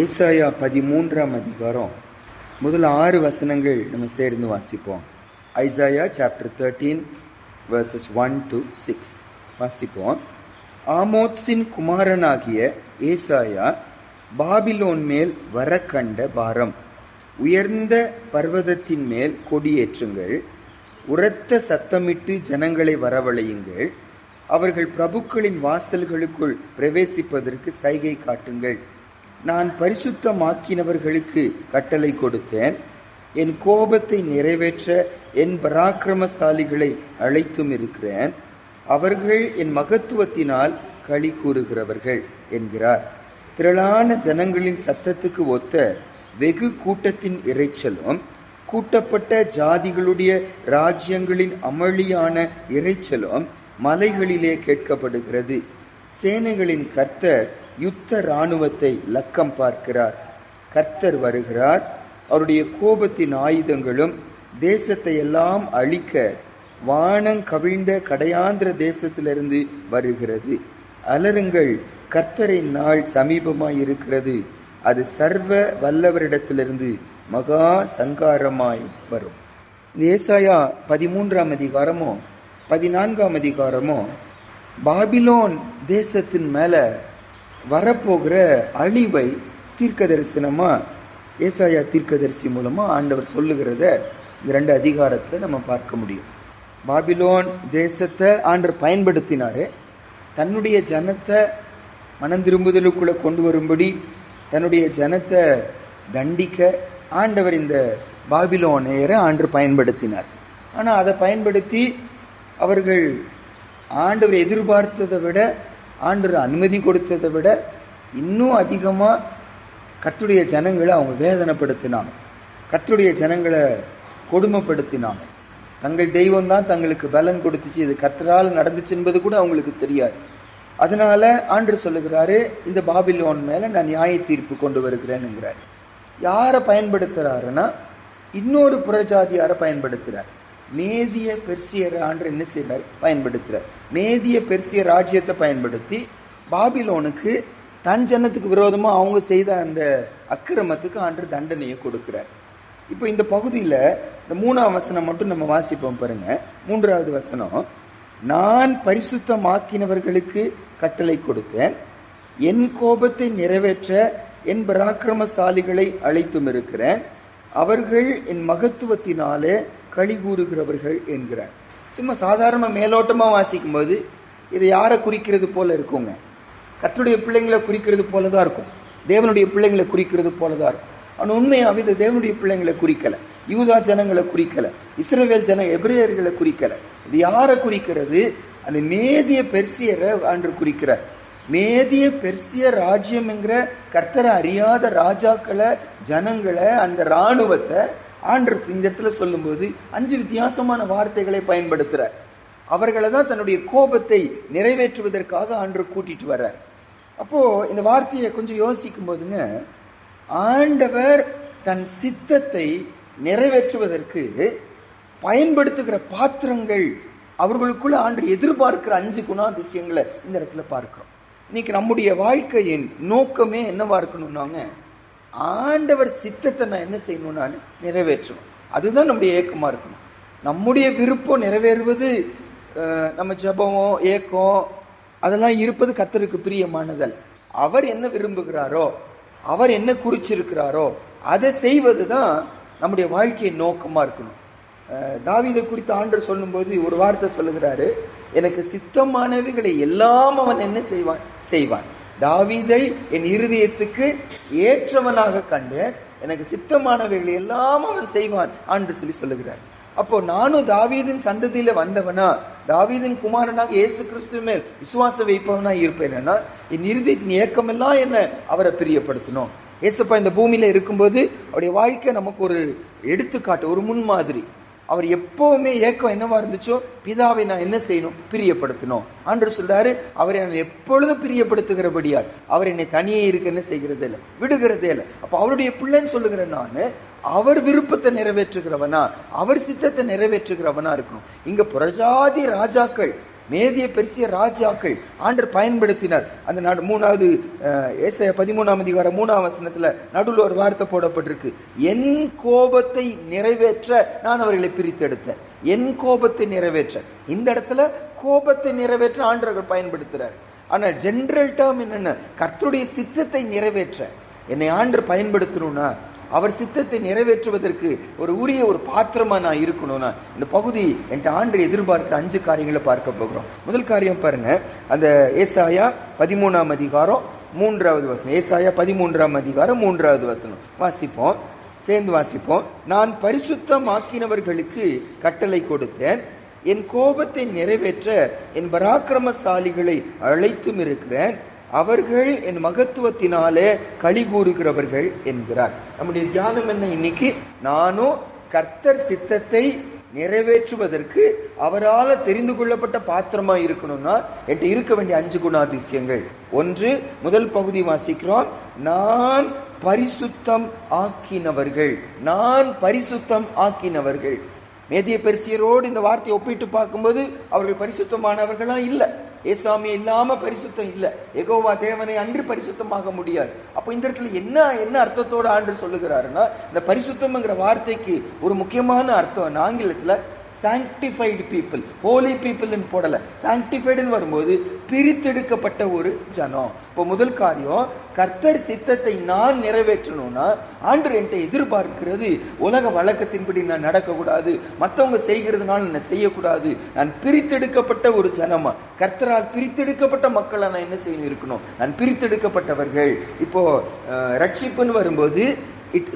ஏசாயா 13ஆம் அதிகாரம் முதல் 6 வசனங்கள் நம்ம சேர்ந்து வாசிப்போம். ஐசாயா சாப்டர் 13 verses 1 to 6 வாசிப்போம். ஆமோத்சின் குமாரனாகிய ஏசாயா பாபிலோன் மேல் வர கண்ட பாரம். உயர்ந்த பர்வதத்தின் மேல் கொடியேற்றுங்கள், உரத்த சத்தமிட்டு ஜனங்களை வரவழையுங்கள், அவர்கள் பிரபுக்களின் வாசல்களுக்குள் பிரவேசிப்பதற்கு சைகை காட்டுங்கள். நான் பரிசுத்தமாக்கினவர்களுக்கு கட்டளை கொடுத்தேன், என் கோபத்தை நிறைவேற்ற என் பராக்கிரமசாலிகளை அழைத்தும் இருக்கிறேன், அவர்கள் என் மகத்துவத்தினால் களி கூறுகிறவர்கள் என்கிறார். திரளான ஜனங்களின் சத்தத்துக்கு ஒத்த வெகு கூட்டத்தின் இரைச்சலும், கூட்டப்பட்ட ஜாதிகளுடைய ராஜ்யங்களின் அமளியான இரைச்சலும் மலைகளிலே கேட்கப்படுகிறது. சேனைகளின் கர்த்தர் யுத்த இராணுவத்தை லக்கம் பார்க்கிறார். கர்த்தர் வருகிறார், அவருடைய கோபத்தின் ஆயுதங்களும் தேசத்தை எல்லாம் அழிக்க வானம் கவிழ்ந்த கடையாந்திர தேசத்திலிருந்து வருகிறது. அலறுங்கள், கர்த்தரின் நாள் சமீபமாய் இருக்கிறது, அது சர்வ வல்லவரிடத்திலிருந்து மகா சங்காரமாய் வரும். ஏசாயா 13ஆம் அதிகாரமோ 14ஆம் அதிகாரமோ பாபிலோன் தேசத்தின் மேல வரப்போகிற அழிவை தீர்க்க தரிசனமா ஏசாயா தீர்க்கதரிசி மூலமா ஆண்டவர் சொல்லுகிறத இந்த 2 அதிகாரத்துல நம்ம பார்க்க முடியும். பாபிலோன் தேசத்தை ஆண்டவர் பயன்படுத்தினாரு, தன்னுடைய ஜனத்தை மனம் திரும்புதலுக்குள்ள கொண்டு வரும்படி, தன்னுடைய ஜனத்தை தண்டிக்க ஆண்டவர் இந்த பாபிலோனியரை ஆண்டவர் பயன்படுத்தினார். ஆனா அதை பயன்படுத்தி அவர்கள் ஆண்டவர் எதிர்பார்த்ததை விட, ஆண்டவர் அனுமதி கொடுத்ததை விட இன்னும் அதிகமா கர்த்தருடைய ஜனங்களை அவங்க வேதனைப்படுத்தினாங்க, கர்த்தருடைய ஜனங்களை கொடுமைப்படுத்தினாங்க. தங்கள் தெய்வம் தான் தங்களுக்கு பலன் கொடுத்துச்சு, இது கர்த்தரால் நடந்துச்சு என்பது கூட அவங்களுக்கு தெரியாது. அதனால ஆண்டவர் சொல்லுகிறாரு, இந்த பாபிலோன் மேல நான் நியாய தீர்ப்பு கொண்டு வருகிறேன்னுங்கிறார். யாரை பயன்படுத்துறாருன்னா இன்னொரு புறஜாதியார பயன்படுத்துறார். மேதிய பெர்சியர் ஆண்டு என்ன செய்யறார்? பயன்படுத்துறார். மேதிய பெர்சிய ராஜ்யத்தை பயன்படுத்தி பாபிலோனுக்கு தன் ஜனத்துக்கு விரோதமா அவங்க செய்த அந்த அக்கிரமத்துக்கு ஆண்டு தண்டனையை கொடுக்கிறார். இப்போ இந்த பகுதியில இந்த 3ஆம் வசனம் மட்டும் நம்ம வாசிப்போம் பாருங்க. 3வது வசனம், நான் பரிசுத்தமாக்கினவர்களுக்கு கட்டளை கொடுத்தேன், என் கோபத்தை நிறைவேற்ற என் பராக்கிரமசாலிகளை அழைத்தும் இருக்கிறேன், அவர்கள் என் மகத்துவத்தினாலே களி கூறுகிறவர்கள் என்கிறார். சும்மா சாதாரண மேலோட்டமா வாசிக்கும் போது இதை யாரை குறிக்கிறது போல இருக்குங்க? கர்த்தருடைய பிள்ளைங்களை குறிக்கிறது போலதான் இருக்கும், தேவனுடைய பிள்ளைங்களை குறிக்கிறது போலதான் இருக்கும். ஆனால் உண்மையாவே இது தேவனுடைய பிள்ளைங்களை குறிக்கல, யூதா ஜனங்களை குறிக்கல, இஸ்ரவேல் ஜன எபிரேயர்களை குறிக்கல. இது யாரை குறிக்கிறது? அந்த மேதிய பெர்சியரை ஆண்டு குறிக்கிறார். மேதிய பெர்சிய ராஜ்யம் என்கிற கர்த்தரை அறியாத ராஜாக்களை, ஜனங்களை, அந்த இராணுவத்தை ஆண்டு இந்த இடத்துல சொல்லும் போது 5 வித்தியாசமான வார்த்தைகளை பயன்படுத்துறார். அவர்களை தான் தன்னுடைய கோபத்தை நிறைவேற்றுவதற்காக ஆண்டு கூட்டிட்டு வர்றார். அப்போ இந்த வார்த்தையை கொஞ்சம் யோசிக்கும் போதுங்க, ஆண்டவர் தன் சித்தத்தை நிறைவேற்றுவதற்கு பயன்படுத்துகிற பாத்திரங்கள், அவர்களுக்குள்ள ஆண்டு எதிர்பார்க்கிற 5 குணாதிசயங்களை இந்த இடத்துல பார்க்கிறோம். இன்னைக்கு நம்முடைய வாழ்க்கையின் நோக்கமே என்னவா இருக்கணும்னாங்க, ஆண்டவர் சித்தத்தை நான் என்ன செய்யணும்? நான் நிறைவேற்றணும். அதுதான் நம்முடைய ஏக்கமா இருக்கணும். நம்முடைய விருப்பம் நிறைவேறுவது, நம்ம ஜெபமோ ஏக்கம் அதெல்லாம் இருப்பது கர்த்தருக்கு பிரியமானதல். அவர் என்ன விரும்புகிறாரோ, அவர் என்ன குறிச்சிருக்கிறாரோ அதை செய்வதுதான் நம்முடைய வாழ்க்கையின் நோக்கமா இருக்கணும். தாவீதை குறித்து ஆண்டவர் சொல்லும் போது ஒரு வார்த்தை சொல்லுகிறாரு, எனக்கு சித்தமானவைகளை எல்லாம் அவன் என்ன செய்வான். தாவீதை என் இருதயத்துக்கு ஏற்றவனாக கண்டு எனக்கு சித்தமானவைகளை எல்லாம் அவன் செய்வான் என்று சொல்லுகிறார். அப்போ நானும் தாவீதின் சந்ததியில வந்தவனா, தாவீதின் குமாரனாக இயேசு கிறிஸ்து மேல் விசுவாசம் வைப்பவனா இருப்பேன்னா என் இருதயத்தின் ஏக்கம் எல்லாம் என்ன? அவரை பிரியப்படுத்தணும். ஏசப்பா இந்த பூமியில இருக்கும்போது அவருடைய வாழ்க்கை நமக்கு ஒரு எடுத்துக்காட்டு, ஒரு முன்மாதிரி. அவர் எப்பவுமே ஏக்கம் என்னவா இருந்துச்சோ, பிதாவை நான் என்ன செய்யணும்? பிரியப்படுத்தணும். ஆண்டவர் சொல்றாரு, அவரை நான் எப்பொழுதும் பிரியப்படுத்துகிறபடியால் அவர் என்னை தனியே இருக்க என்ன செய்கிறதே இல்லை, விடுகிறதே இல்லை. அப்ப அவருடைய பிள்ளைன்னு சொல்லுகிற நானு அவர் விருப்பத்தை நிறைவேற்றுகிறவனா, அவர் சித்தத்தை நிறைவேற்றுகிறவனா இருக்கணும். இங்க புறஜாதி ராஜாக்கள் மேதிய பெர்சிய ராஜாக்கள் ஆண்டவர் பயன்படுத்தினார். அந்த 3வது ஏசாயா 13 3 வசனத்துல நடுவில் ஒரு வார்த்தை போடப்பட்டிருக்கு, என் கோபத்தை நிறைவேற்ற நான் அவர்களை பிரித்தெடுத்தேன். என் கோபத்தை நிறைவேற்ற, இந்த இடத்துல கோபத்தை நிறைவேற்ற ஆண்டவர்கள் பயன்படுத்துறார். ஆனா ஜெனரல் டேர்ம் என்னன்னா, கர்த்தருடைய சித்தத்தை நிறைவேற்ற என்னை ஆண்டவர் பயன்படுத்தணும்னா, அவர் சித்தத்தை நிறைவேற்றுவதற்கு உரிய ஒரு பாத்திரமா நான் இருக்கணும்னா, இந்த பகுதி என்கிட்ட ஆண்டவர் எதிர்பார்க்கிற 5 காரியங்களை பார்க்க போகிறோம். முதல் காரியம் பாருங்க, அந்த ஏசாயா 13 3வது வசனம். ஏசாயா 13 3வது வசனம் வாசிப்போம், சேர்ந்து வாசிப்போம். நான் பரிசுத்தமாக்கினவர்களுக்கு கட்டளை கொடுத்தேன், என் கோபத்தை நிறைவேற்ற என் பராக்கிரமசாலிகளை அழைத்தும் இருக்கிறேன், அவர்கள் என் மகத்துவத்தினாலே களி கூறுகிறவர்கள் என்கிறார். நம்முடைய தியானம் என்ன இன்னைக்கு? நானும் கர்த்தர் சித்தத்தை நிறைவேற்றுவதற்கு அவரால் தெரிந்து கொள்ளப்பட்ட பாத்திரமா இருக்கணும்னா என்கிட்ட இருக்க வேண்டிய 5 குணாதிசயங்கள். 1, முதல் பகுதி வாசிக்கிறோம், நான் பரிசுத்தம் ஆக்கினவர்கள். நான் பரிசுத்தம் ஆக்கினவர்கள். மேதிய பெர்சியரோடு இந்த வார்த்தையை ஒப்பிட்டு பார்க்கும்போது அவர்கள் பரிசுத்தமானவர்களா இல்ல. ஏசாமி இல்லாம பரிசுத்தம் இல்ல. யெகோவா தேவனை அன்று பரிசுத்தமாக முடியாது. அப்ப இந்த இடத்துல என்ன அர்த்தத்தோட ஆண்டு சொல்லுகிறாருன்னா, இந்த பரிசுத்தம்ங்கிற வார்த்தைக்கு ஒரு முக்கியமான அர்த்தம் ஆங்கிலத்துல sanctified people, holy people ன்னு போடல, sanctified ன்னு வரும்போது பிரித்தெடுக்கப்பட்ட ஒரு ஜனம். இப்போ முதல் காரியம், கர்த்தர் சித்தத்தை நான் நிறைவேற்றணும்னா ஆண்டவர் என்கிட்ட எதிர்பார்க்கிறது, உலக வழக்கத்தின்படி நான் நடக்கக்கூடாது, மற்றவங்க செய்கிறதுனால நான் செய்யக்கூடாது, நான் பிரித்தெடுக்கப்பட்ட ஒரு ஜனமா, கர்த்தரால் பிரித்தெடுக்கப்பட்ட மக்களை நான் என்ன செய்யணும் இருக்கணும், நான் பிரித்தெடுக்கப்பட்டவர்கள். இப்போ ரட்சிப்புன்னு வரும்போது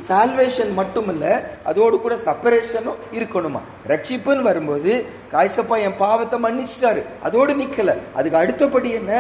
சால்வேஷன் மட்டுமல்ல, அதோடு கூட செப்பரேஷனும் இருக்கணுமா. ரட்சிப்புன்னு வரும்போது காய்சப்பா என் பாவத்தை மன்னிச்சிட்டாரு, அதோடு நிக்கல, அதுக்கு அடுத்தபடி என்ன,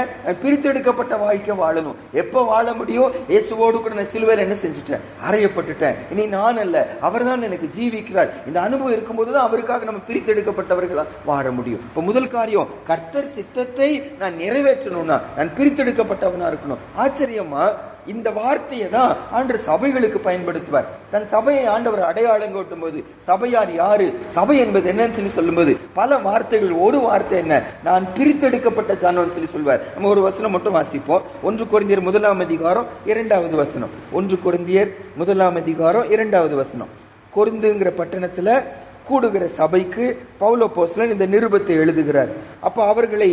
பிரித்தெடுக்கப்பட்ட வாழ்க்கை வாழணும். எப்ப வாழ முடியும்? இயேசுவோடு கூட நான் சிலுவையில என்ன செஞ்சுட்டேன், அறையப்பட்டுட்டேன். இனி நான் அல்ல, அவர் தான் எனக்கு ஜீவிக்கிறார். இந்த அனுபவம் இருக்கும்போதுதான் அவருக்காக நம்ம பிரித்தெடுக்கப்பட்டவர்களா வாழ முடியும். இப்ப முதல் காரியம், கர்த்தர் சித்தத்தை நான் நிறைவேற்றணும்னா நான் பிரித்தெடுக்கப்பட்டவனா இருக்கணும். ஆச்சரியமா இந்த வார்த்தையை தான் ஆண்டவர் சபைகளுக்கு பயன்படுத்துவார். தன் சபையை ஆண்டவர் அடையாளம் காட்டும் போது, சபையார் யாரு, சபை என்பது என்னன்னு சொல்லி சொல்லும்போது பல வார்த்தைகள், ஒரு வார்த்தை என்ன, நான் பிரித்தெடுக்கப்பட்ட ஜனம்னு சொல்லி சொல்வார். நம்ம ஒரு வசனம் மட்டும் வாசிப்போம். 1 கொரிந்தியர் 1 வசனம். 1 கொரிந்தியர் 1 வசனம். கொரிந்துங்கிற பட்டணத்துல கூடுகிற சபைக்கு பவுல் அப்போஸ்தலன் இந்த நிருபத்தை எழுதுகிறார். அப்ப அவர்களை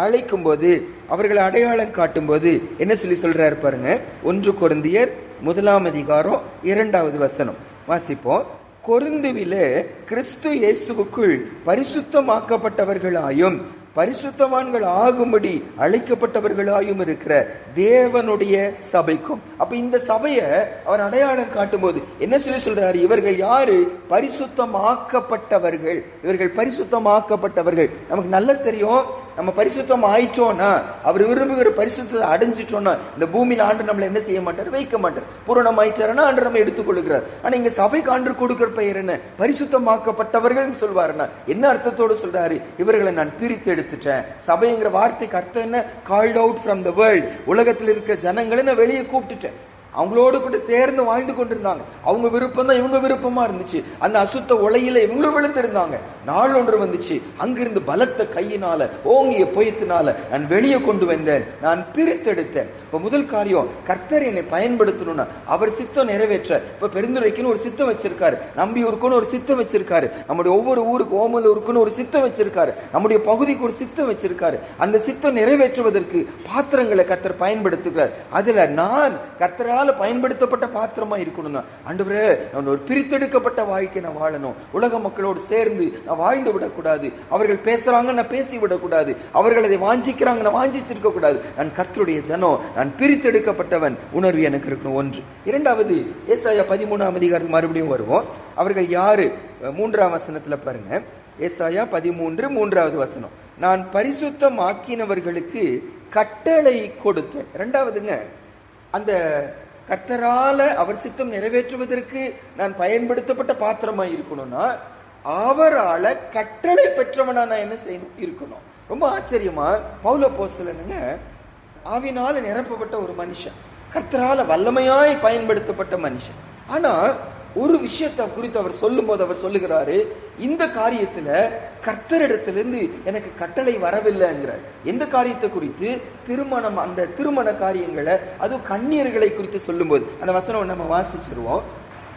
அழைக்கும் போது, அவர்களை அடையாளம் காட்டும் போது என்ன சொல்லி சொல்றாரு பாருங்க. 1 கொரிந்தியர் 1 வசனம் வாசிப்போம். கொரிந்துவிலே கிறிஸ்து இயேசுவுக்குள் பரிசுத்தமாக்கப்பட்டவர்களாயும் பரிசுத்தவான்கள் ஆகும்படி அழைக்கப்பட்டவர்களாயும் இருக்கிற தேவனுடைய சபைக்கும். அப்ப இந்த சபையை அவர் அடையாளம் காட்டும் போது என்ன சொல்லி சொல்றாரு, இவர்கள் யாரு, பரிசுத்தமாக்கப்பட்டவர்கள். இவர்கள் பரிசுத்தமாக்கப்பட்டவர்கள். நமக்கு நல்லா தெரியும், நம்ம பரிசுத்தம் ஆயிட்டோம்னா, அவர் விரும்புகிற பரிசுத்தத்தை அடைஞ்சிட்டோம்னா இந்த பூமியில ஆண்டு நம்மளை என்ன செய்ய மாட்டார், வைக்க மாட்டார். பூரணம் ஆயிட்டாருன்னா ஆண்டு நம்ம எடுத்துக்கொள்கிறார். ஆனா இங்க சபைக்கு ஆண்டு கொடுக்கிற பெயர் என்ன, பரிசுத்தமாக்கப்பட்டவர்கள் சொல்வாருன்னா என்ன அர்த்தத்தோடு சொல்றாரு, இவர்களை நான் பிரித்து எடுத்துட்டேன். சபைங்கிற வார்த்தைக்கு அர்த்தம் என்ன, called out from the world. உலகத்தில் இருக்கிற ஜனங்களை நான் வெளியே கூப்பிட்டுட்டேன். அவங்களோடு கூட சேர்ந்து வாழ்ந்து கொண்டிருந்தாங்க. அவங்க விருப்பம் தான் இவங்க விருப்பமா இருந்துச்சு. அந்த அசுத்த உலையில இவங்களும் விழுந்திருந்தாங்க. நாள் ஒன்று வந்துச்சு, அங்கிருந்து பலத்த கையினால, ஓங்கிய புயத்தினால நான் வெளியே கொண்டு வந்தேன், நான் பிரித்தெடுத்தேன். இப்ப முதல் காரியம், கர்த்தர் என்னை பயன்படுத்தணும்னா அவர் சித்தம் நிறைவேற்ற. இப்ப பெருந்துரைக்குன்னு ஒரு சித்தம் வச்சிருக்காரு, நம்பியூருக்குன்னு ஒரு சித்தம் வச்சிருக்காரு, நம்முடைய ஒவ்வொரு ஊருக்கு ஓமலூருக்குன்னு ஒரு சித்தம் வச்சிருக்காரு, நம்முடைய பகுதிக்கு ஒரு சித்தம் வச்சிருக்காரு. அந்த சித்தம் நிறைவேற்றுவதற்கு பாத்திரங்களை கர்த்தர் பயன்படுத்துகிறார். அதுல நான் கர்த்தரால் பயன்படுத்தப்பட்ட பாத்திரமா இருக்கணும். ஆண்டவரே, நான் ஒரு பிரித்தெடுக்கப்பட்ட வாழ்க்கை நான் வாழணும். உலக மக்களோடு சேர்ந்து நான் வாழ்ந்து விடக்கூடாது. அவர்கள் பேசுறாங்க, நான் பேசி விடக்கூடாது. அவர்கள் அதை வாஞ்சிக்கிறாங்க, நான் வாஞ்சிச்சிருக்க கூடாது. நான் கர்த்தருடைய ஜனம், நான் பிரித்தெடுக்கப்பட்டவன் உணர்வு எனக்கு இருக்கணும். 1. 2வது, ஏசாயா 13 மறுபடியும் வருவோம். அவர்கள் யாரு, 3 வசனத்துல பாருங்க. ஏசாயா 13 வசனம். நான் பரிசுத்தம் ஆக்கினவர்களுக்கு கட்டளை கொடுத்தேன். 2வதுங்க, அந்த கர்த்தரால அவர் சித்தம் நிறைவேற்றுவதற்கு நான் பயன்படுத்தப்பட்ட பாத்திரமா இருக்கணும்னா அவரால கட்டளை பெற்றவனா நான் என்ன செய்யணும் இருக்கணும். ரொம்ப ஆச்சரியமா பவுல் அப்போஸ்தலனுங்க ஆவினால நிரப்பப்பட்ட ஒரு மனுஷன், கர்த்தரால வல்லமையாய் பயன்படுத்தப்பட்ட மனுஷன். ஆனா ஒரு விஷயத்தை குறித்து அவர் சொல்லும் போது அவர் சொல்லுகிறாரு, இந்த காரியத்துல கர்த்தரிடத்திலிருந்து எனக்கு கட்டளை வரவில்லைங்கிறார். எந்த காரியத்தை குறித்து? திருமணம், அந்த திருமண காரியங்களை, அது கன்னியர்களை குறித்து சொல்லும் போது அந்த வசனம் நம்ம வாசிச்சிருவோம்.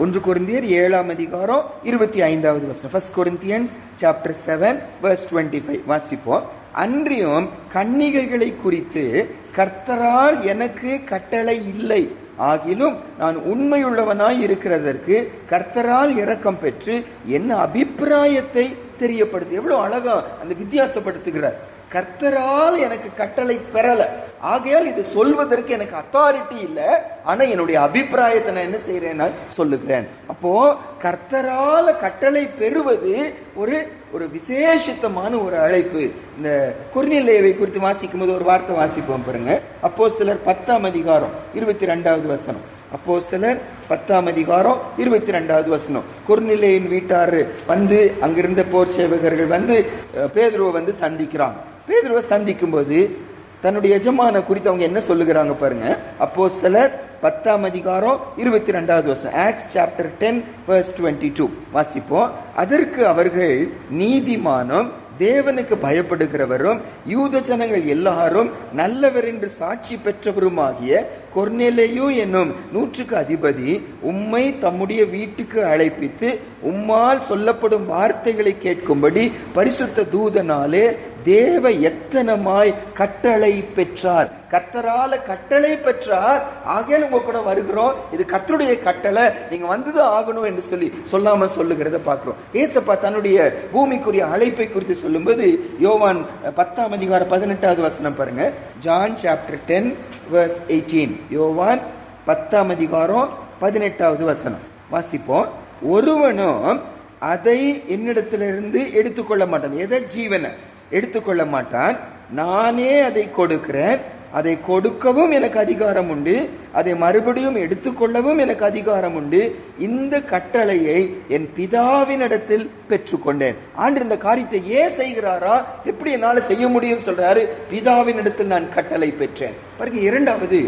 1 கொரிந்தியர் 7ஆம் அதிகாரம் 25வது வசனம். 1 Corinthians chapter 7 verse 25 வாசிப்போம். அன்றியும் கன்னிகைகளை குறித்து கர்த்தரால் எனக்கு கட்டளை இல்லை, ஆகிலும் நான் உண்மையுள்ளவனாய் இருக்கிறதற்கு கர்த்தரால் இரக்கம் பெற்று என்ன அபிப்பிராயத்தை தெரியப்படுத்து. எவ்வளவு அழகா அந்த வித்தியாசப்படுத்துகிறார். கர்த்தரால் எனக்கு கட்டளை பெறல, ஆகையால் இது சொல்வதற்கு எனக்கு அத்தாரிட்டி இல்ல, ஆனா என்னுடைய அபிப்பிராயத்தை நான் என்ன செய்யறேன்னா சொல்லுகிறேன். அப்போ கர்த்தரால கட்டளை பெறுவது ஒரு விசேஷித்தமான ஒரு அழைப்பு. இந்த கொர்நேலியுவை குறித்து வாசிக்கும் போது ஒரு வார்த்தை வாசிப்போம் பாருங்க. அப்போஸ்தலர் 10ஆம் அதிகாரம் 22வது வசனம். அப்போஸ்தலர் 10ஆம் அதிகாரம் 22வது வசனம். கொர்நேலியின் வீட்டார் வந்து, அங்கிருந்த போர் சேவகர்கள் வந்து பேதுருவை வந்து சந்திக்கிறாங்க. பேதுருவை சந்திக்கும் போது தன்னுடைய எஜமான குறித்து அவங்க என்ன சொல்லுகிறாங்க பாருங்க. அப்போஸ்தலர் 10ஆம் அதிகாரம் 22வது வசனம். ஆக்ட்ஸ் சாப்டர் 10 verse 22 வாசிப்போம். அதற்கு அவர்கள், நீதிமானும் தேவனுக்கு பயப்படுகிறவரும் யூத ஜனங்கள் எல்லாரும் நல்லவர் என்று சாட்சி பெற்றவருமாகிய கொர்நேலியு என்னும் 100க்கு அதிபதி உம்மை தம்முடைய வீட்டுக்கு அழைப்பித்து உம்மால் சொல்லப்படும் வார்த்தைகளை கேட்கும்படி பரிசுத்த தூதனாலே தேவ எத்தனமாய் கட்டளை பெற்றார். கர்த்தரால கட்டளை பெற்றார், ஆகையால் உங்க கூட வருகிறோம், இது கர்த்தருடைய கட்டளை, நீங்க வந்துதான் ஆகணும் என்று சொல்லி சொல்லாம சொல்லுகிறத பாக்குறோம். ஏசப்பா தன்னுடைய பூமிக்குரிய அழைப்பை குறித்து சொல்லும்போது யோவான் 10ஆம் அதிகாரம் 18வது வசனம் பாருங்க. John chapter 10 verse 18. யோவான் 10ஆம் அதிகாரம் 18வது வசனம் வாசிப்போம். ஒருவனும் அதை என்னிடத்திலிருந்து எடுத்துக்கொள்ள மாட்டான். எதை? ஜீவனை எடுத்துக்கொள்ள மாட்டான். நானே அதை கொடுக்கிறேன், அதை கொடுக்கவும் எனக்கு அதிகாரம் உண்டு, அதை மறுபடியும் எடுத்துக்கொள்ளவும் எனக்கு அதிகாரம் உண்டு. இந்த கட்டளையை என் பிதாவினிடத்தில் பெற்றுக்கொண்டேன். ஆண்டு இந்த காரியத்தை ஏன் செய்கிறாரா? எப்படி என்னால செய்ய முடியும் சொல்றாரு? பிதாவினிடத்தில் நான் கட்டளை பெற்றேன். பாருங்க, இரண்டாவது,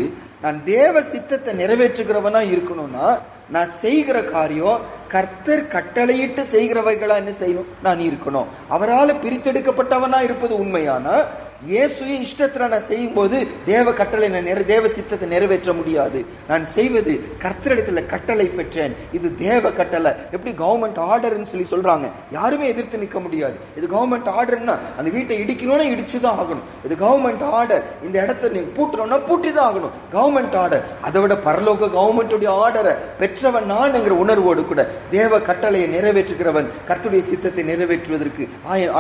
நான் தேவ சித்தத்தை நிறைவேற்றுகிறவனா இருக்கணும்னா நான் செய்கிற காரியம் கர்த்தர் கட்டளையிட்டு செய்கிறவைகளா என்ன செய்யணும்? நான் இருக்கணும். அவரால் பிரித்தெடுக்கப்பட்டவனா இருப்பது உண்மையானா இயேசுவின் இஷ்டத்துல நான் செய்யும் போது தேவ கட்டளை தேவ சித்தத்தை நிறைவேற்ற முடியாது. நான் செய்வது கர்த்தரிடத்துல கட்டளை பெற்றேன், இது தேவ கட்டளை. எப்படி கவர்மெண்ட் ஆர்டர்னு சொல்லி சொல்றாங்க, யாருமே எதிர்த்து நிற்க முடியாது. இது கவர்மெண்ட் ஆர்டர்னா அந்த வீட்டை இடிக்கணும்னா இடிச்சுதான் ஆகணும். இது கவர்மெண்ட் ஆர்டர், இந்த இடத்த நீங்க பூட்டணும்னா பூட்டிதான் ஆகணும். Government order. அதை விட பரலோக கவர்மெண்டுடைய ஆர்டரை பெற்றவன் நான் என்கிற உணர்வோடு கூட தேவ கட்டளையை நிறைவேற்றுகிறவன் கர்த்தருடைய சித்தத்தை நிறைவேற்றுவதற்கு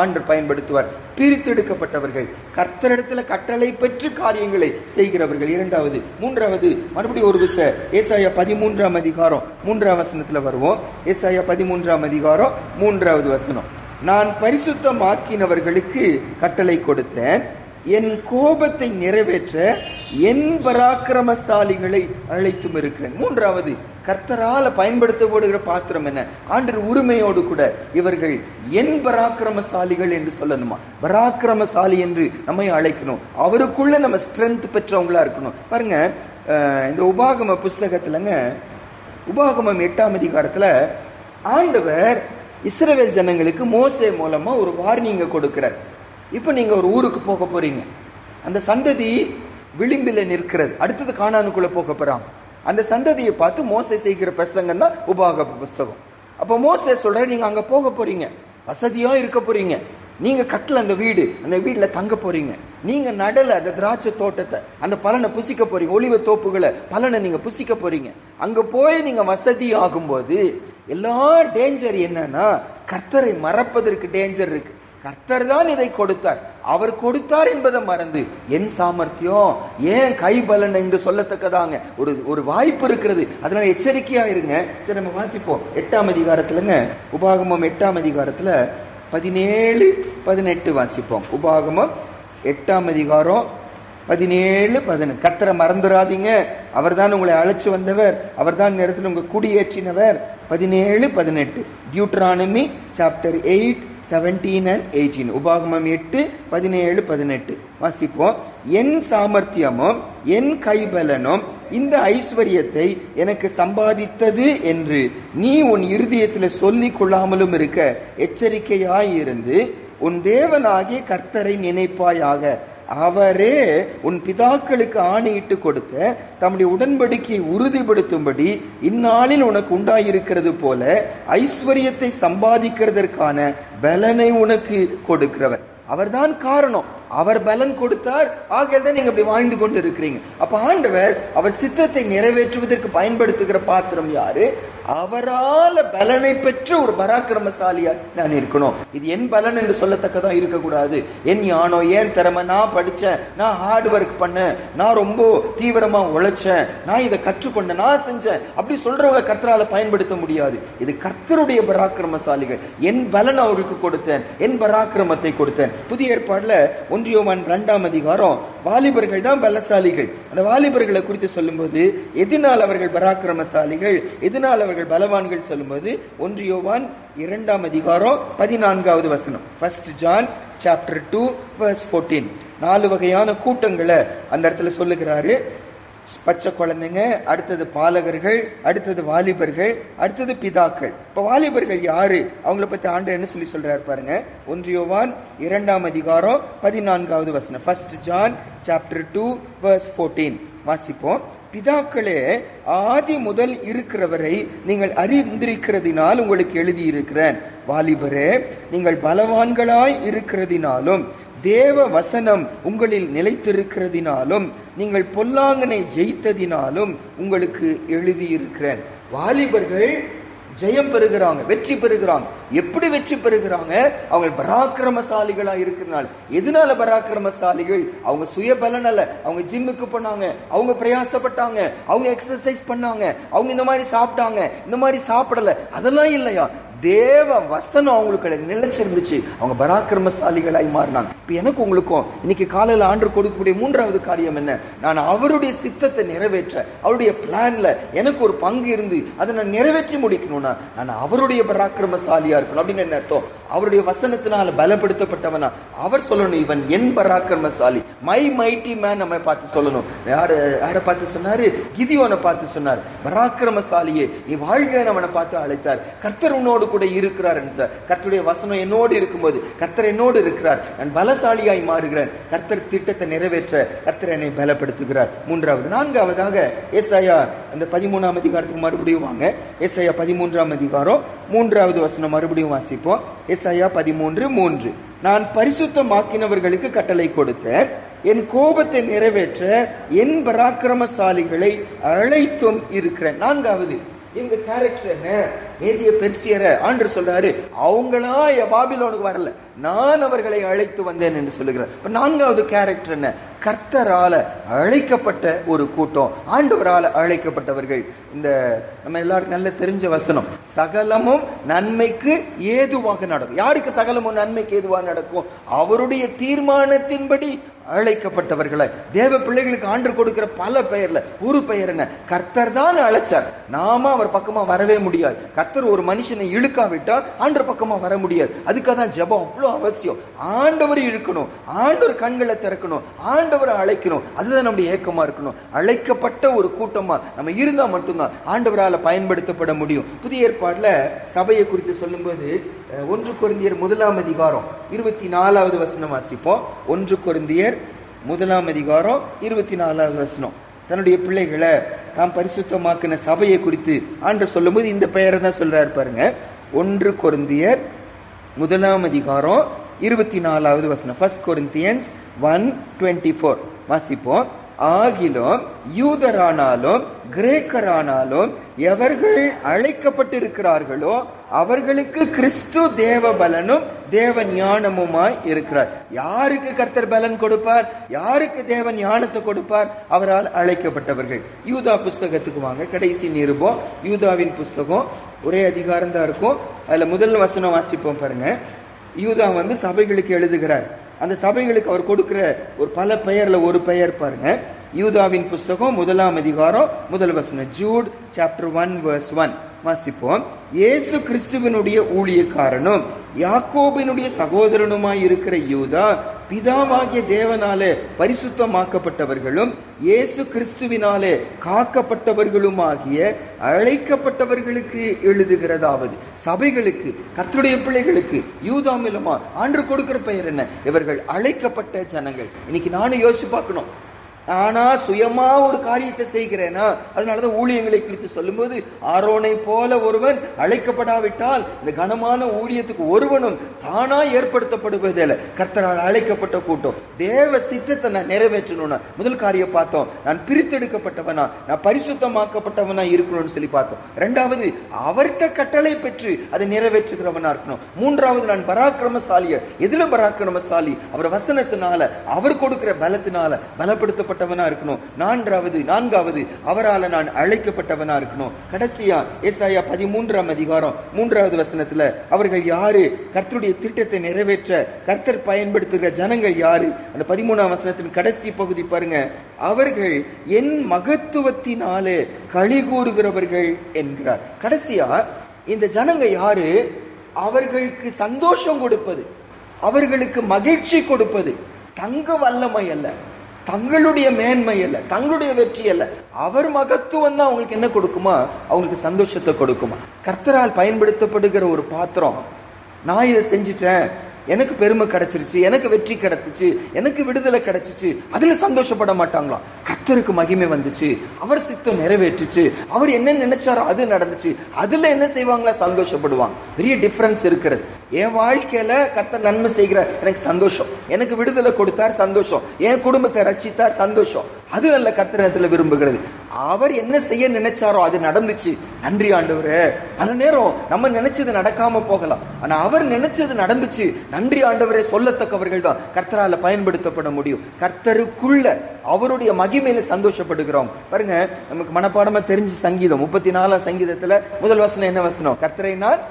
ஆண்டவர் பயன்படுத்துவார். பிரித்தெடுக்கப்பட்டவர்கள், கர்த்தரிடத்துல கட்டளை பெற்று காரியங்களை செய்கிறவர்கள். இரண்டாவது. மூன்றாவது, மறுபடியும் ஒரு விசை ஏசாயா 13ஆம் அதிகாரம் 3ஆம் வசனத்துல வருவோம். ஏசாயா 13ஆம் அதிகாரம் 3வது வசனம். நான் பரிசுத்தமாக்கினவர்களுக்கு கட்டளை கொடுத்தேன், என் கோபத்தை நிறைவேற்ற என் பராக்கிரமசாலிகளை அழைத்தும் இருக்கிறேன். மூன்றாவது, கர்த்தரால பயன்படுத்தப்படுகிற பாத்திரம் என்ன? ஆண்டவர் உரிமையோடு கூட இவர்கள் என் பராக்கிரமசாலிகள் என்று சொல்லணுமா? பராக்கிரமசாலி என்று நம்மை அழைக்கணும். அவருக்குள்ள நம்ம ஸ்ட்ரென்த் பெற்றவங்களா இருக்கணும். பாருங்க, இந்த உபாகம புஸ்தகத்துலங்க, உபாகமம் 8ஆம் அதிகாரத்துல ஆண்டவர் இஸ்ரவேல் ஜனங்களுக்கு மோசே மூலமா ஒரு வார்னிங்க கொடுக்கிறார். இப்ப நீங்க ஒரு ஊருக்கு போக போறீங்க, அந்த சந்ததி விளிம்பில நிற்கிறது, அடுத்தது கானானுக்குள்ள போக போறாங்க. அந்த சந்ததியை பார்த்து மோசே செய்கிற பிரசங்கம் தான் உபாகம புஸ்தகம். அப்ப மோசே சொல்ற, நீங்க அங்க போக போறீங்க, வசதியா இருக்க போறீங்க, நீங்க கட்டல அந்த வீடு, அந்த வீட்டுல தங்க போறீங்க, நீங்க நடல அந்த திராட்சை தோட்டத்தை, அந்த பலனை புசிக்க போறீங்க, ஒலிவ தோப்புகளை பலனை நீங்க புசிக்க போறீங்க. அங்க போய் நீங்க வசதி ஆகும்போது எல்லா டேஞ்சர் என்னன்னா, கர்த்தரை மறப்பதற்கு டேஞ்சர் இருக்கு. கர்த்தர் தான் இதை கொடுத்தார், அவர் கொடுத்தார் என்பதை மறந்து என் சாமர்த்தியம், ஏன் கை பலன் என்று சொல்லத்தக்கதாங்க ஒரு வாய்ப்பு இருக்கிறது. அதனால எச்சரிக்கையா இருங்க. சரி, நம்ம வாசிப்போம் 8ஆம் அதிகாரத்துலங்க, உபாகமம் 8ஆம் அதிகாரத்துல 17-18 வாசிப்போம். உபாகமம் 8ஆம் அதிகாரம் 17-18. கர்த்தரை மறந்துடாதீங்க, அவர் தான் உங்களை அழைச்சு வந்தவர், அவர் தான் இந்த இடத்துல உங்க குடியேற்றினவர். 17-18. Deuteronomy chapter 8:17 and 18. உபாகமம் 8:17-18 வாசிப்போம். என் சாமர்த்தியமும் என் கைபலனும் இந்த ஐஸ்வர்யத்தை எனக்கு சம்பாதித்தது என்று நீ உன் இருதயத்தில் சொல்லிக் கொள்ளாமலும் இருக்க எச்சரிக்கையாயிருந்து உன் தேவனாகிய கர்த்தரை நினைப்பாயாக. அவரே உன் பிதாக்களுக்கு ஆணையிட்டு கொடுத்த தம்முடைய உடன்படிக்கையை உறுதிப்படுத்தும்படி இந்நாளில் உனக்கு உண்டாயிருக்கிறது போல ஐஸ்வர்யத்தை சம்பாதிக்கிறதற்கான பலனை உனக்கு கொடுக்கிறவர். அவர்தான் காரணம். அவர் பலன் கொடுத்தார், ஆகையால் தான் நீங்க அப்படி வாழ்ந்து கொண்டு இருக்கிறீங்க. அப்ப ஆண்டவர் அவர் சித்தத்தை நிறைவேற்றுவதற்கு பயன்படுத்துகிற பாத்திரம் யாரு? அவரால் பலனை பெற்ற ஒரு பராக்கிரமசாலியா நான் இருக்கணும். இது என் பலன் என்று சொல்லத்தக்கதா இருக்கக்கூடாது. என் ஞானோ, ஏன் திறமை, நான் படிச்சேன், நான் ஹார்ட் ஒர்க் பண்ணேன், நான் ரொம்ப தீவிரமா உழைச்சேன், நான் இதை கற்றுக்கொண்டேன், நான் செஞ்சேன், அப்படி சொல்றவங்க கர்த்தரால பயன்படுத்த முடியாது. இது கர்த்தருடைய பராக்கிரமசாலிகள். என் பலன் அவருக்கு கொடுத்தேன், என் பராக்கிரமத்தை கொடுத்தேன். புதிய ஏற்பாடுல 1 யோவான் 2ஆம் அதிகாரம் வாலிபர்கள் தான் பலசாலிகள். அந்த வாலிபர்களை குறித்து சொல்லும்போது எதனால் அவர்கள் பராக்கிரமசாலிகள், எதனால் அவர்கள் பலவான்கள் சொல்லும்போது 1 யோவான் 2ஆம் அதிகாரம் 14வது வசனம். 1 John chapter 2 verse 14. 4 வகையான கூட்டங்களை அந்த இடத்துல சொல்லுகிறாரு. பச்சை குழந்தைங்க, அடுத்தது பாலகர்கள், அடுத்தது வாலிபர்கள், அடுத்தது பிதாக்கள். இப்ப வாலிபர்கள் யாரு, அவங்களை பத்தி ஆண்டவர் என்ன சொல்லி சொல்றாரு பாருங்க. 1 யோவான் 2ஆம் அதிகாரம் 14வது வசனம். 1 John chapter 2 verse 14 வாசிப்போம். பிதாக்களே, ஆதி முதல் இருக்கிறவரை நீங்கள் அறிந்திருக்கிறதினால் உங்களுக்கு எழுதி இருக்கிறேன். வாலிபரே, நீங்கள் பலவான்களாய் இருக்கிறதினாலும் தேவ வசனம் உங்களில் நிலைத்திருக்கிறதினாலும் நீங்கள் பொல்லாங்கனை ஜெயித்ததினாலும் உங்களுக்கு எழுதியிருக்கிறேன். வாலிபர்கள் ஜெயம் பெறுகிறாங்க, வெற்றி பெறுகிறாங்க. எப்படி வெற்றி பெறுகிறாங்க? அவங்க பராக்கிரமசாலிகளா இருக்கிறனால. எதனால பராக்கிரமசாலிகள்? அவங்க சுய பலன் அல்ல. அவங்க ஜிம்முக்கு போனாங்க, அவங்க பிரயாசப்பட்டாங்க, அவங்க எக்ஸசைஸ் பண்ணாங்க, அவங்க இந்த மாதிரி சாப்பிட்டாங்க, இந்த மாதிரி சாப்பிடல, அதெல்லாம் இல்லையா. தேவ வசனம் அவங்களுக்கு நிலைச்சிருந்துச்சு. அவங்க பராக்கிரமசாலிகளாய் மாறினாங்க. இப்ப எனக்கு உங்களுக்கும் இன்னைக்கு காலையில ஆண்டவர் கொடுக்கக்கூடிய 3வது காரியம் என்ன? நான் அவருடைய சித்தத்தை நிறைவேற்ற, அவருடைய பிளான்ல எனக்கு ஒரு பங்கு இருந்து அதை நான் நிறைவேற்றி முடிக்கணும்னா நான் அவருடைய பராக்கிரமசாலியா இருக்கணும். அப்படின்னு என்ன அர்த்தம்? அவருடைய வசனத்தினால பலப்படுத்தப்பட்டவனா அவர் சொல்லணும், இவன் என் பராக்கிரமசாலி, மை மைட்டி மேன். நம்ம பார்த்து சொல்லணும். யாரை பார்த்து சொன்னாரு? கிதியோனை பார்த்து சொன்னார், பராக்கிரமசாலியே நீ வாழ்க. அவனை பார்த்து அழைத்தார். கர்த்தர் உன்னோடு கூட இருக்கிறார் என்றார். கர்த்தருடைய வசனம் என்னோடு இருக்கும்போது கர்த்தர் என்னோடு இருக்கிறார், நான் பலசாலியாய் மாறுகிறேன். கர்த்தர் திட்டத்தை நிறைவேற்ற கர்த்தர் என்னை பலப்படுத்துகிறார். 3வது. 4வதாக ஏசாயா அந்த 13ஆம் அதிகாரத்துக்கு மறுபடியும் வாங்க. ஏசாயா 13ஆம் அதிகாரம் 3வது வசனம் மறுபடியும் வாசிப்போம். ஏசாயா 13:3. நான் பரிசுத்தமாக்கினவர்களுக்கு கட்டளை கொடுத்தேன், என் கோபத்தை நிறைவேற்ற என் பராக்கிரமசாலிகளை அழைத்தும் இருக்கிறேன். 4வது. எங்க கேரக்டர் என்ன? மேதிய பெர்சியரை ஆண்டவர் சொல்றாரு, அவங்களா பாபிலோனுக்கு வரல, நான் அவர்களை அழைத்து வந்தேன் என்று சொல்லுகிறார். 4வது கேரக்டர் என்ன? கர்த்தரால அழைக்கப்பட்ட ஒரு கூட்டம், ஆண்டவரால அழைக்கப்பட்டவர்கள். இந்த நம்ம எல்லாருக்கும் நல்ல தெரிஞ்ச வசனம், சகலமும் நன்மைக்கு ஏதுவாக நடக்கும். யாருக்கு சகலமும் நன்மைக்கு ஏதுவாக நடக்கும்? அவருடைய தீர்மானத்தின்படி அழைக்கப்பட்டவர்களை. தேவ பிள்ளைகளுக்கு ஆண்டவர் கொடுக்கிற பல பெயர்ல ஒரு பெயர் என்ன? கர்த்தர் தான் அழைச்சார். நாம அவர் பக்கமா வரவே முடியாது. கர்த்தர் ஒரு மனுஷனை இழுக்காவிட்டா ஆண்டவர் பக்கமா வர முடியாது. அதுக்காக தான் ஜெபம் அவ்வளவு அவசியம். ஆண்டவர் இழுக்கணும், ஆண்டவர் கண்களை திறக்கணும், ஆண்டவரை அழைக்கணும். அதுதான் நம்முடைய ஏக்கமா இருக்கணும். அழைக்கப்பட்ட ஒரு கூட்டமா நம்ம இருந்தா மட்டும்தான் ஆண்டவரால பயன்படுத்தப்பட முடியும். புதிய ஏற்பாடுல சபையை குறித்து சொல்லும்போது 1 கொரிந்தியர் 1ஆம் அதிகாரம் 24வது வசனம் வாசிப்போம். 1 கொரிந்தியர் 1ஆம் அதிகாரம் 24வது வசனம். தன்னுடைய பிள்ளைகளை தாம் பரிசுத்தமாக்கின சபையை குறித்து ஆண்டவர் சொல்லும்போது இந்த பெயரை தான் சொல்றாரு பாருங்க. 1 கொரிந்தியர் 1ஆம் அதிகாரம் 24வது வசனம். 1 Corinthians 1:24 வாசிப்போம். ஆகிலும் யூதரானாலும் கிரேக்கரானாலும் எவர்கள் அழைக்கப்பட்டிருக்கிறார்களோ அவர்களுக்கு கிறிஸ்து தேவ பலனும் தேவ ஞானமுமாய் இருக்கிறார். யாருக்கு கர்த்தர் பலன் கொடுப்பார்? யாருக்கு தேவ ஞானத்தை கொடுப்பார்? அவரால் அழைக்கப்பட்டவர்கள். யூதா புஸ்தகத்துக்கு வாங்க. கடைசி நிருபம் யூதாவின் புஸ்தகம். ஒரே அதிகாரம் தான் இருக்கும். அதுல முதல் வசனம் வாசிப்போம் பாருங்க. யூதா சபைகளுக்கு எழுதுகிறார். அந்த சபைகளுக்கு அவர் கொடுக்கிற ஒரு பல பெயர்ல ஒரு பெயர் பாருங்க. யூதாவின் புஸ்தகம் 1ஆம் அதிகாரம் 1 வசனம். ஜூட் chapter 1 verse 1 வாசிப்போம். இயேசு கிறிஸ்துவினுடைய ஊழியக்காரனும் யாக்கோபினுடைய சகோதரனுமாய் இருக்கிற யூதா பிதாவாகிய தேவனாலே பரிசுத்தமாக்கப்பட்டவர்களும் இயேசு கிறிஸ்துவினாலே காக்கப்பட்டவர்களுமாகிய அழைக்கப்பட்டவர்களுக்கு எழுதுகிறதாவது, சபைகளுக்கு, கர்த்தருடைய பிள்ளைகளுக்கு, யூதாமிலுமா ஆண்டு கொடுக்கிற பெயர் என்ன? இவர்கள் அழைக்கப்பட்ட ஜனங்கள். இன்னைக்கு நானும் யோசிச்சு பார்க்கணும். ஆனா சுயமா ஒரு காரியத்தை செய்கிறேனா? அதனாலதான் ஊழியங்களை குறித்து சொல்லும்போது, ஆரோனை போல ஒருவன் அழைக்கப்படாவிட்டால் இந்த கனமான ஊழியத்துக்கு ஒருவனும் தானா ஏற்படுத்தப்படுவதில்லை. கர்த்தரால் அழைக்கப்பட்ட கூட்டம். தேவ சித்தத்தை நான் நிறைவேற்றணும்னா முதல் காரியம் பார்த்தோம், நான் பிரித்தெடுக்கப்பட்டவனா, நான் பரிசுத்தமாக்கப்பட்டவனா இருக்கணும்னு சொல்லி பார்த்தோம். இரண்டாவது, அவர்கிட்ட கட்டளை பெற்று அதை நிறைவேற்றுகிறவனா இருக்கணும். மூன்றாவது, நான் பராக்கிரமசாலிய. எதுல பராக்கிரமசாலி? அவர் வசனத்தினால, அவர் கொடுக்கிற பலத்தினால பலப்படுத்த இருக்கணும். நான்காவது, அவரால் நான் அழைக்கப்பட்டவனா இருக்கணும். கடைசியா ஏசாயா 13ஆம் அதிகாரம் 3வது வசனத்துல அவர்கள் யாரு? கர்த்தருடைய திட்டத்தை நிறைவேற்ற கர்த்தர் பயன்படுத்துகிற ஜனங்கள் யாரு? அந்த 13ஆம் வசனத்தின் கடைசி பகுதி பாருங்க. அவர்கள் என் மகத்துவத்தினாலே களி கூறுகிறவர்கள் என்கிறார். கடைசியா இந்த ஜனங்க யாரு? அவர்களுக்கு சந்தோஷம் கொடுப்பது, அவர்களுக்கு மகிழ்ச்சி கொடுப்பது தங்க வல்லமை அல்ல, தங்களுடைய மேன்மை அல்ல, தங்களுடைய வெற்றி அல்ல, அவர் மகத்துவம் தான் அவங்களுக்கு என்ன கொடுக்குமா? அவங்களுக்கு சந்தோஷத்தை கொடுக்குமா? கர்த்தரால் பயன்படுத்தப்படுகிற ஒரு பாத்திரம், நான் இதை செஞ்சிட்டேன், எனக்கு பெருமை கிடைச்சிருச்சு, எனக்கு வெற்றி கிடைச்சிச்சு, எனக்கு விடுதலை கிடைச்சிச்சு, அதுல சந்தோஷப்பட மாட்டாங்களா? கர்த்தருக்கு மகிமை வந்துச்சு, அவர் சித்தம் நிறைவேற்றுச்சு, அவர் என்ன நினைச்சாரோ அது நடந்துச்சு, அதுல என்ன செய்வாங்களா? சந்தோஷப்படுவாங்க. பெரிய டிஃபரன்ஸ் இருக்கிறது. என் வாழ்க்கையில கர்த்தர் நன்மை செய்கிற எனக்கு சந்தோஷம், எனக்கு விடுதலை கொடுத்தார் சந்தோஷம், என் குடும்பத்தை ரட்சித்தார் சந்தோஷம், அது அல்ல கர்த்தர் விரும்புகிறது. அவர் என்ன செய்ய நினைச்சாரோ அது நடந்துச்சு, நன்றி ஆண்டவரே. பல நேரம் நம்ம நினைச்சது நடக்காம போகலாம், ஆனா அவர் நினைச்சது நடந்துச்சு, நன்றி ஆண்டவரே சொல்லத்தக்கவர்கள் தான் கர்த்தரால பயன்படுத்தப்பட முடியும். கர்த்தருக்குள்ள அவருடைய மகிமையில சந்தோஷப்படுகிறோம். பாருங்க, நமக்கு மனப்பாடமா தெரிஞ்ச சங்கீதம் 34ஆம் சங்கீதத்துல முதல் வசனம் என்ன வசனம்? கர்த்தரை நான்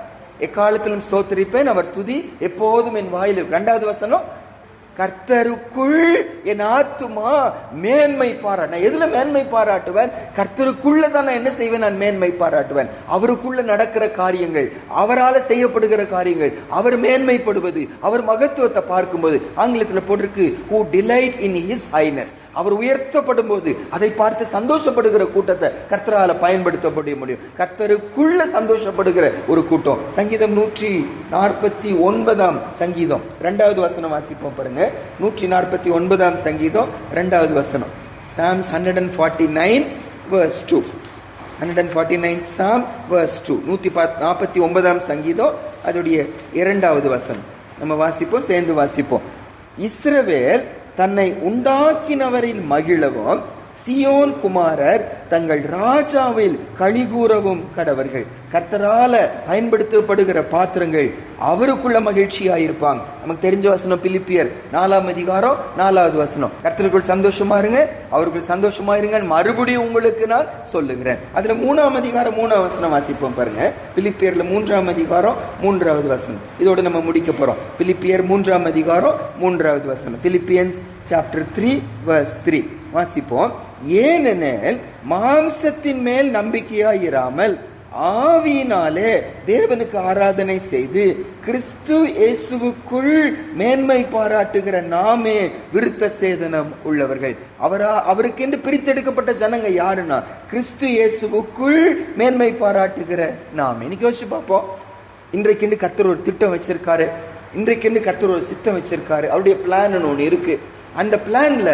எக்காலத்திலும் ஸ்தோத்திரிப்பேன், அவர் துதி எப்போதும் என் வாயில். 2வது வசனம், கர்த்தருக்குள் என் ஆத்துமா மேன்மை பாராட்டு. நான் எதுல மேன்மை பாராட்டுவேன்? கர்த்தருக்குள்ள தான் நான் என்ன செய்வேன்? நான் மேன்மை பாராட்டுவேன். அவருக்குள்ள நடக்கிற காரியங்கள், அவரால் செய்யப்படுகிற காரியங்கள், அவர் மேன்மைப்படுவது, அவர் மகத்துவத்தை பார்க்கும்போது, ஆங்கிலத்தில் போட்டிருக்கு who delight in his highness. அவர் உயர்த்தப்படும் போது அதை பார்த்து சந்தோஷப்படுகிற கூட்டத்தை கர்த்தரால பயன்படுத்தப்பட முடியும். கர்த்தருக்குள்ள சந்தோஷப்படுகிற ஒரு கூட்டம். சங்கீதம் 149ஆம் சங்கீதம் 2வது வசனம் வாசிப்போம் பாருங்க. 149ஆம் சங்கீதம் 2வது வசனம். Psalms 149 verse 2. 149 Psalm verse 2. 149ஆம் சங்கீதம் அதோடைய 2வது வசனம் நம்ம வாசிப்போம், சேர்ந்து வாசிப்போம். இஸ்ரவேல் தன்னை உண்டாக்கினவரில் மகிழவும், சியோன் குமாரர் தங்கள் ராஜாவில் களிகூறவும் கடவர்கள். கர்த்தரால பயன்படுத்தப்படுகிற பாத்திரங்கள் அவருக்குள்ள மகிழ்ச்சியாயிருப்பாங்க. நமக்கு தெரிஞ்ச வசனம் பிலிப்பியர் 4ஆம் அதிகாரம் 4வது வசனம். கர்த்தருக்குள் சந்தோஷமா இருங்க, அவருக்குள் சந்தோஷமா இருங்க, மறுபடியும் உங்களுக்கு நான் சொல்லுகிறேன். அதுல 3ஆம் அதிகாரம் 3ஆம் வசனம் வாசிப்போம் பாருங்க. பிலிப்பியர்ல 3ஆம் அதிகாரம் 3வது வசனம். இதோட நம்ம முடிக்க போறோம். பிலிப்பியர் 3ஆம் அதிகாரம் 3வது வசனம். பிலிப்பியன்ஸ் சாப்டர் 3 verse 3 வாசிப்போம். ஏனெனில் மாம்சத்தின் மேல் நம்பிக்கையாயிராமல் ஆவியினாலே தேவனுக்கு ஆராதனை செய்து கிறிஸ்து இயேசுவுக்குள் மேன்மை பாராட்டுகிற நாமே விருத்த சேதனம் உள்ளவர்கள். அவருக்கென்று பிரித்தெடுக்கப்பட்ட ஜனங்க யாருன்னா கிறிஸ்து இயேசுவுக்குள் மேன்மை பாராட்டுகிற நாமே. இன்னைக்கு யோசிச்சு பார்ப்போம். இன்றைக்கு கர்த்தர் ஒரு திட்டம் வச்சிருக்காரு, இன்றைக்கு கர்த்தர் ஒரு சித்தம் வச்சிருக்காரு, அவருடைய பிளான் ஒன்று இருக்கு. அந்த பிளான்ல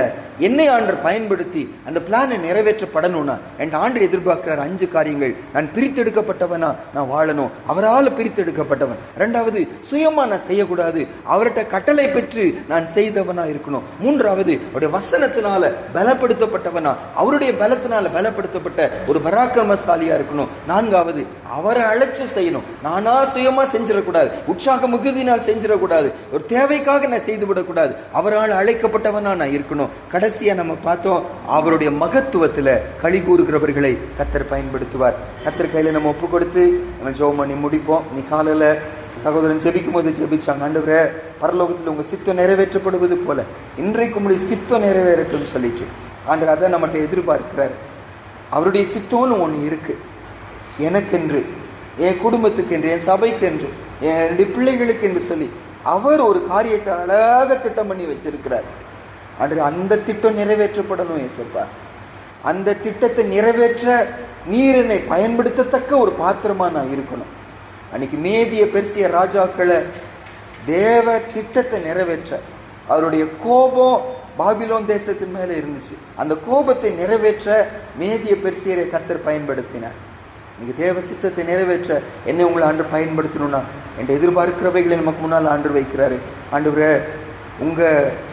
என்னை ஆண்டவர் பயன்படுத்தி அந்த பிளானை நிறைவேற்றப்படணும்னா என் ஆண்டு எதிர்பார்க்கிறார் 5 காரியங்கள். நான் பிரித்தெடுக்கப்பட்டவனா நான் வாழணும், அவரால் பிரித்தெடுக்கப்பட்டவன். 2வது, சுயமா நான் செய்யக்கூடாது, அவர்கிட்ட கட்டளை பெற்று நான் செய்தவனா இருக்கணும். 3வது, அவருடைய வசனத்தினால பலப்படுத்தப்பட்டவனா, அவருடைய பலத்தினால பலப்படுத்தப்பட்ட ஒரு பராக்கிரமசாலியா இருக்கணும். 4வது, அவரை அழைச்சு செய்யணும், நானா சுயமா செஞ்சிடக்கூடாது, உற்சாக முகுதினால் செஞ்சிடக்கூடாது, ஒரு தேவைக்காக நான் செய்துவிடக்கூடாது, அவரால் அழைக்கப்பட்டவனா நான் இருக்கணும். கடைசியா நம்ம பார்த்தோம், அவருடைய மகத்துவத்துல களி கூறுகிறவர்களை கர்த்தர் பயன்படுத்துவார். கர்த்தர் கையில நம்ம ஒப்பு கொடுத்து நம்ம ஜெபம் பண்ணி முடிப்போம். நீ காலையில சகோதரன் ஜெபிக்கும் போது ஜெபிச்சாங்க, ஆண்டவரே பரலோகத்தில் உங்க சித்தம் நிறைவேற்றப்படுவது போல இன்றைக்கு உங்களுடைய சித்தம் நிறைவேறட்டும் சொல்லிட்டு ஆண்டவர் அதை நம்மகிட்ட எதிர்பார்க்கிறார். அவருடைய சித்தம்னு ஒண்ணு இருக்கு, எனக்கென்று, என் குடும்பத்துக்கு என்று, என் சபைக்கு என்று, என்னுடைய பிள்ளைகளுக்கு என்று சொல்லி அவர் ஒரு காரியத்தை அழகாக திட்டம் பண்ணி வச்சிருக்கிறார். அன்று அந்த திட்டம் நிறைவேற்றப்படணும் ஏசப்பா. அந்த திட்டத்தை நிறைவேற்ற நீர் என்னை பயன்படுத்தத்தக்க ஒரு பாத்திரமா நான் இருக்கணும். அன்னைக்கு மேதிய பெர்சிய ராஜாக்களை தேவ திட்டத்தை நிறைவேற்ற அவருடைய கோபம் பாபிலோன் தேசத்தின் மேல இருந்துச்சு. அந்த கோபத்தை நிறைவேற்ற மேதிய பெர்சியரை கர்த்தர் பயன்படுத்தினார். நீங்க தேவ சித்தத்தை நிறைவேற்ற என்னை உங்களை ஆண்டு பயன்படுத்தணும்னா என்ற எதிர்பார்க்கிறவைகளை நமக்கு முன்னால் ஆண்டு வைக்கிறாரு. ஆண்டவரே, உங்க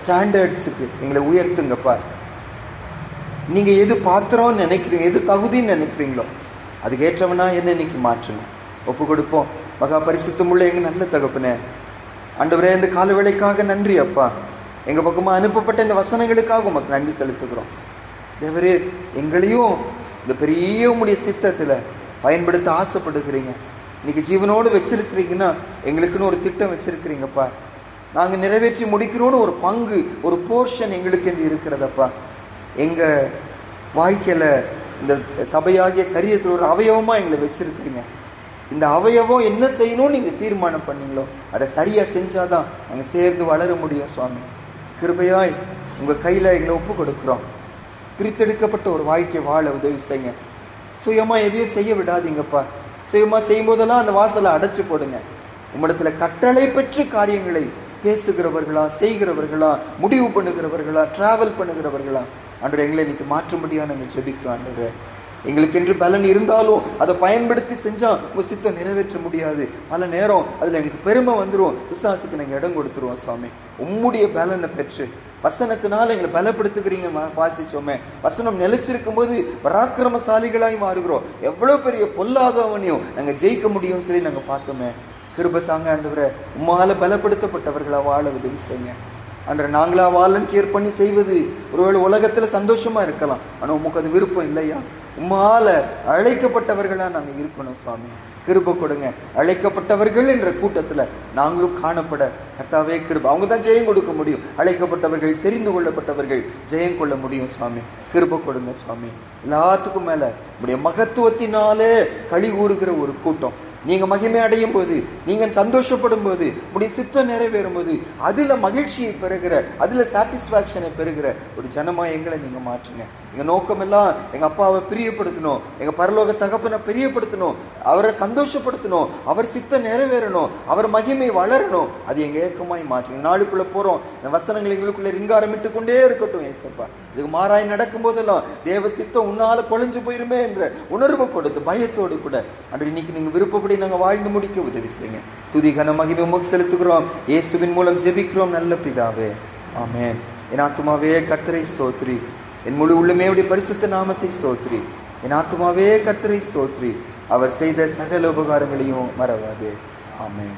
ஸ்டாண்டர்ட்ஸுக்கு எங்களை உயர்த்துங்கப்பா. நீங்க எது பாத்திரம் நினைக்கிறீங்க, எது தகுதின்னு நினைக்கிறீங்களோ அதுக்கு ஏற்றவனா என்ன இன்னைக்கு மாற்றுங்க. ஒப்பு கொடுப்போம். மகா பரிசுத்தமுள்ள எங்க நல்ல தகப்பனே, ஆண்டவரே, இந்த கால வேளைக்காக நன்றி அப்பா. எங்க பக்கமா அனுப்பப்பட்ட இந்த வசனங்களுக்காக உமக்கு நன்றி செலுத்துகிறோம். தேவரே, எங்களையும் இந்த பெரிய உம்முடைய சித்தத்துல பயன்படுத்த ஆசைப்படுகிறீங்க. இன்னைக்கு ஜீவனோடு வச்சிருக்கிறீங்கன்னா எங்களுக்குன்னு ஒரு திட்டம் வச்சிருக்கிறீங்கப்பா. நாங்க நிறைவேற்றி முடிக்கிறோன்னு ஒரு பங்கு, ஒரு போர்ஷன் எங்களுக்கு என்று இருக்கிறதப்பா. எங்க வாழ்க்கையில இந்த சபையாகிய சரீரத்தில் ஒரு அவயவமா எங்களை வச்சிருக்கிறீங்க. இந்த அவயவம் என்ன செய்யணும்னு நீங்க தீர்மானம் பண்ணீங்களோ அதை சரியா செஞ்சாதான் நாங்க சேர்ந்து வளர முடியும். சுவாமி, கிருபையாய் உங்க கையில எங்களை ஒப்பு கொடுக்கிறோம். பிரித்தெடுக்கப்பட்ட ஒரு வாழ்க்கை வாழ உதவி செய்யுங்க. சுயமா எதையும் செய்ய விடாதீங்கப்பா. சுயமா செய்யும் போதெல்லாம் அந்த வாசலை அடைச்சு போடுங்க. உம்மிடத்துல கட்டளை பெற்று காரியங்களை பேசுகிறவர்களா, செய்கிறவர்களா, முடிவு பண்ணுகிறவர்களா, டிராவல் பண்ணுகிறவர்களா ஆண்டவரே, எங்களை இன்னைக்கு மாற்ற முடியாது நாங்கள் ஜெபிக்கிறோம். ஆண்டவரே, எங்களுக்கு என்று பலன் இருந்தாலும் அதை பயன்படுத்தி செஞ்சா உங்க சித்தம் நிறைவேற்ற முடியாது. பல நேரம் அதுல எங்களுக்கு பெருமை வந்துடும், விசுவாசத்துக்கு நாங்கள் இடம் கொடுத்துருவோம். சுவாமி, உம்முடைய பலனை பெற்று வசனத்தினால எங்களை பலப்படுத்துகிறீங்க. வாசிச்சோமே, வசனம் நிலைச்சிருக்கும் போது பராக்கிரமசாலிகளாய் மாறுகிறோம். எவ்வளவு பெரிய பொல்லாதவனையும் நாங்க ஜெயிக்க முடியும் சொல்லி நாங்க பார்த்தோமே. கிருபை தாங்க ஆண்டவரே. உம்மால பலப்படுத்தப்பட்டவர்களா வாழ உதவி செய்யுங்க. அன்ற நாங்களா வாலண்டியர் பண்ணி செய்வது ஒருவேளை உலகத்துல சந்தோஷமா இருக்கலாம், ஆனா உமக்கு அது விருப்பம் இல்லையா? உம்மால அழைக்கப்பட்டவர்களா நாங்க இருக்கணும். சுவாமி, கிருபை கொடுங்க. அழைக்கப்பட்டவர்கள் என்ற கூட்டத்துல நாங்களும் காணப்பட கர்த்தாவே கிருபை. அவங்க தான் ஜெயம் கொடுக்க முடியும். அழைக்கப்பட்டவர்கள், தெரிந்து கொள்ளப்பட்டவர்கள் ஜெயம் கொள்ள முடியும். சுவாமி, கிருபை கொடுங்க. சுவாமி, எல்லாத்துக்கும் மேல உடைய மகத்துவத்தினாலே களி கூறுகிற ஒரு கூட்டம், நீங்க மகிமை அடையும் போது, நீங்க சந்தோஷப்படும் போது, உடைய சித்தம் நிறைவேறும் போது அதுல மகிழ்ச்சியை பெறுகிற, அதுல சாட்டிஸ்பாக்சனை பெறுகிற ஒரு ஜனமா எங்களை நீங்க மாற்றுங்க. எங்க நோக்கம் எல்லாம் எங்க அப்பாவை பிரியப்படுத்தணும், எங்க பரலோக தகப்பனை பிரியப்படுத்தணும், அவரை சந்தோஷப்படுத்தணும், அவர் சித்தம் நிறைவேறணும், அவர் மகிமை வளரணும். அது எங்க ஏக்கமாய் மாற்றுங்க. நாளுக்குள்ள போறோம், இந்த வசனங்கள் எங்களுக்குள்ள ரிங்காரமிட்டு கொண்டே இருக்கட்டும். ஏசப்பா, இதுக்கு மாறாய் நடக்கும் போதெல்லாம் தேவ சித்தம் உன்னால கொலைஞ்சு போயிருமே என்ற உணர்வு கொடுத்து பயத்தோடு கூட அன்று இன்னைக்கு நீங்க விருப்பப்படி நாங்க வாழ்ந்து முடிக்க உதவி செய்யுங்க. துதி கன மகிமை உமக்கு செலுத்துகிறோம். இயேசுவின் மூலம் ஜெபிக்கிறோம் நல்ல பிதாவே, ஆமென். என் ஆத்துமாவே கர்த்தரை ஸ்தோத்திரி, என் முழு உள்ளமே உடைய பரிசுத்த நாமத்தை ஸ்தோத்திரி. என் ஆத்துமாவே கர்த்தரை ஸ்தோத்திரி, அவர் செய்த சகல உபகாரங்களையும் மறவாதே. ஆமென்.